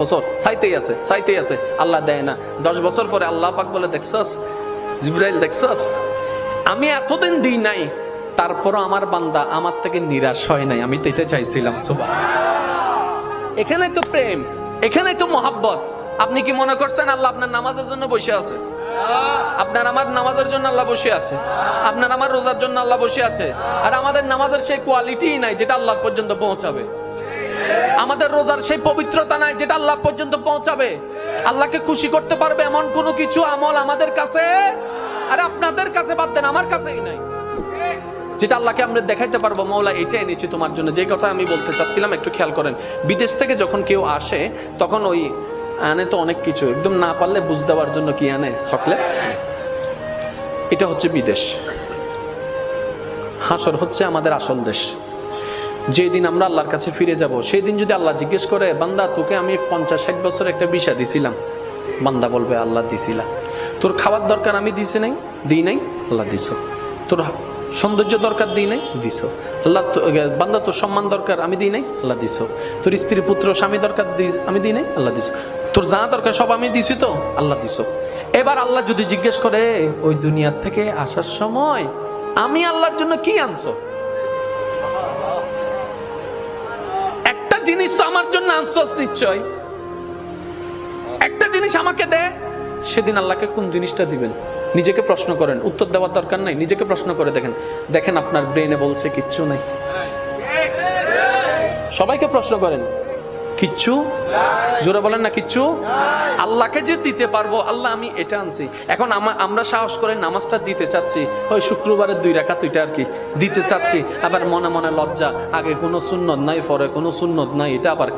বছর চাইতেই আছে, আল্লাহ দেয় না। 10 বছর পরে আল্লাহ পাক বলে, দেখছস জিবরাইল, দেখছস আমি এতদিন দিই নাই, তারপরও আমার বান্দা আমার থেকে নিরাশ হয় নাই, আমি তো এটা চাইছিলাম। সুবহানাল্লাহ। এখানে তো প্রেম, এখানে তো মহাব্বত। আপনি কি মনে করছেন আল্লাহ আপনার নামাজের জন্য বসে আছে? আপনার আমার নামাজের জন্য আল্লাহ বসে আছে, আপনার আমার রোজার জন্য আল্লাহ বসে আছে। আর আমাদের নামাজের সেই কোয়ালিটিই নাই যেটা আল্লাহ পর্যন্ত পৌঁছাবে। আমাদের রোজার সেই পবিত্রতা নাই যেটা আল্লাহ পর্যন্ত পৌঁছাবে। আল্লাহকে খুশি করতে পারবে এমন কোনো কিছু আমল আমাদের কাছে, আর আপনাদের কাছে বাদ দেন, আমার কাছেই নাই, যেটা আল্লাহকে আমরা দেখাইতে পারবো মওলা এটা এনেছি তোমার জন্য। যে কথা আমি বলতে চাচ্ছিলাম, একটু খেয়াল করেন। বিদেশ থেকে যখন কেউ আসে তখন ওই আনে তো অনেক কিছু, একদম না পারলে বুঝ দেওয়ার জন্য কি আনে, চকলেট। এটা হচ্ছে বিদেশ। হাসর হচ্ছে আমাদের আসল দেশ। যেদিন আমরা আল্লাহর কাছে ফিরে যাব, সেই দিন যদি আল্লাহ জিজ্ঞেস করে, বান্দা তোকে আমি 50-60 বছর একটা ভিসা দিছিলাম, বান্দা বলবে আল্লাহ দিছিলাম। তোর খাওয়ার দরকার আমি দিই নাই, আল্লাহ দিছো। তোর সৌন্দর্য দরকার দিই নাই, দিছো আল্লাহ। বান্দা তোর সম্মান দরকার আমি দিই নাই, আল্লাহ দিছো। তোর স্ত্রী পুত্র স্বামী দরকার আমি দিই নাই, আল্লাহ দিছো। তোর যা দরকার সব আমি দিছি তো, আল্লাহ দিছো। এবার আল্লাহ যদি জিজ্ঞেস করে, ওই দুনিয়ার থেকে আসার সময় আমি আল্লাহর জন্য কি আনছো? একটা জিনিস তো আমার জন্য আনছস নিশ্চয়, একটা জিনিস আমাকে দে। সেদিন আল্লাহকে কোন জিনিসটা দিবেন? নিজেকে প্রশ্ন করেন, উত্তর দেওয়ার দরকার নাই, নিজেকে প্রশ্ন করে দেখেন আপনার ব্রেনে বলছে কিচ্ছু নাই। সবাইকে প্রশ্ন করেন, কিচ্ছু? জোরে বলেন না কিচ্ছু। আল্লাহকে যে দিতে পারবো, আল্লাহ আমি এটা আনছি। এখন আমরা সাহস করে নামাজটা দিতে চাচ্ছি, ওই শুক্রবারের 2 রাকাত ওইটা আর কি দিতে চাচ্ছি, আবার মনে মনে লজ্জা, আগে কোনো সুন্নত নাই, পরে কোনো সুন্নত নাই, এটা আবার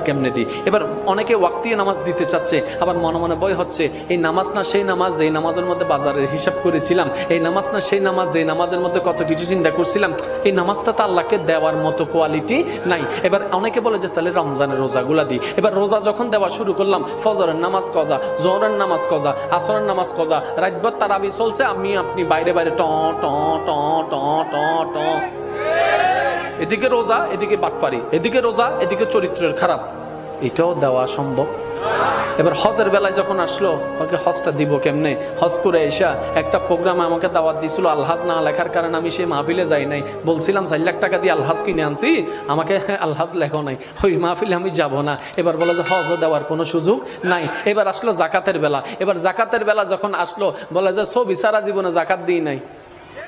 কেমনে দিই। এবার অনেকে ওয়াক্তিয়া নামাজ দিতে চাচ্ছে, আবার মনে মনে ভয় হচ্ছে, এই নামাজ না সেই নামাজ যেই নামাজের মধ্যে বাজারের হিসাব করেছিলাম, এই নামাজ না সেই নামাজ যেই নামাজের মধ্যে কত কিছু চিন্তা করছিলাম, এই নামাজটা তো আল্লাহকে দেওয়ার মতো কোয়ালিটি নাই। এবার অনেকে বলে যে তাহলে রমজানের রোজাগুলা দিই। এবার রোজা যখন দেওয়া শুরু করলাম, ফজরের নামাজ কজা, জোহরের নামাজ কজা, আসরের নামাজ কজা, রাতভর তারাবি চলছে, আপনি বাইরে ট ট ট ট ট ট, এদিকে রোজা এদিকে বাটপারি, এদিকে রোজা এদিকে চরিত্রের খারাপ, এটাও দেওয়া সম্ভব? এবার হজের বেলায় যখন আসলো, ওকে হজটা দিব কেমনে? হজ করে এসা একটা প্রোগ্রামে আমাকে দাওয়াত দিছিল, আলহাজ না লেখার কারণে আমি সেই মাহফিলে যাই নাই। বলছিলাম 4 লাখ টাকা দিয়ে আলহাজ কিনে আনছি, আমাকে আলহাজ লেখো নাই, ওই মাহফিলে আমি যাব না। এবার বলে যে হজও দেওয়ার কোনো সুযোগ নাই। এবার আসলো জাকাতের বেলা, এবার জাকাতের বেলা যখন আসলো, বলে যে ছবি সারা জীবনে জাকাত দিই নাই।